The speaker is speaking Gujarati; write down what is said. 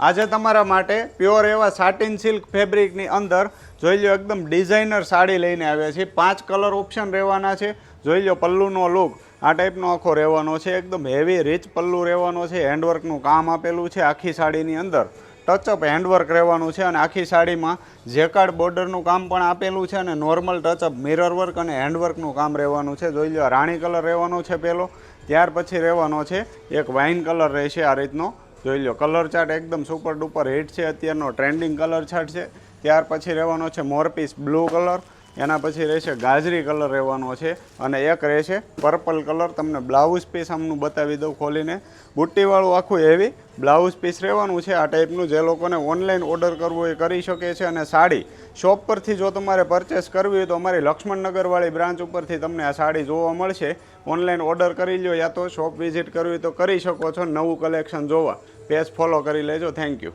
આજે તમારા માટે પ્યોર એવા સાટિન સિલ્ક ફેબ્રિકની અંદર જોઈ લો એકદમ ડિઝાઇનર સાડી લઈને આવ્યા છીએ। 5 કલર ઓપ્શન રહેવાના છે। જોઈ લો પલ્લુનો લુક આ ટાઈપનો આખો રહેવાનો છે, એકદમ હેવી રીચ પલ્લુ રહેવાનો છે। હેન્ડવર્કનું કામ આપેલું છે આખી સાડીની અંદર, ટચઅપ હેન્ડવર્ક રહેવાનું છે અને આખી સાડીમાં જેકાર્ડ બોર્ડરનું કામ પણ આપેલું છે અને નોર્મલ ટચઅપ મિરર વર્ક અને હેન્ડવર્કનું કામ રહેવાનું છે। જોઈ લો રાણી કલર રહેવાનો છે પહેલો, ત્યાર પછી રહેવાનો છે એક વાઇન કલર રહેશે આ રીતનો। જોઈ લો કલર ચાર્ટ એકદમ સુપર ડુપર હિટ છે, અત્યારનો ટ્રેન્ડિંગ કલર ચાર્ટ છે। ત્યાર પછી રહેવાનો છે મોરપીસ બ્લુ કલર, એના પછી રહેશે ગાજરી કલર રહેવાનો છે અને એક રહેશે પર્પલ કલર। તમને બ્લાઉઝ પીસ આમનું બતાવી દઉં ખોલીને, બુટ્ટીવાળું આખું હેવી બ્લાઉઝ પીસ રહેવાનું છે આ ટાઈપનું। જે લોકોને ઓનલાઈન ઓર્ડર કરવો એ કરી શકે છે અને સાડી શોપ પરથી જો તમારે પરચેસ કરવી હોય તો અમારી લક્ષ્મણનગરવાળી બ્રાન્ચ ઉપરથી તમને આ સાડી જોવા મળશે। ઓનલાઈન ઓર્ડર કરી લો યા તો શોપ વિઝિટ કરવી તો કરી શકો છો। નવું કલેક્શન જોવા પેજ ફોલો કરી લેજો। Thank you.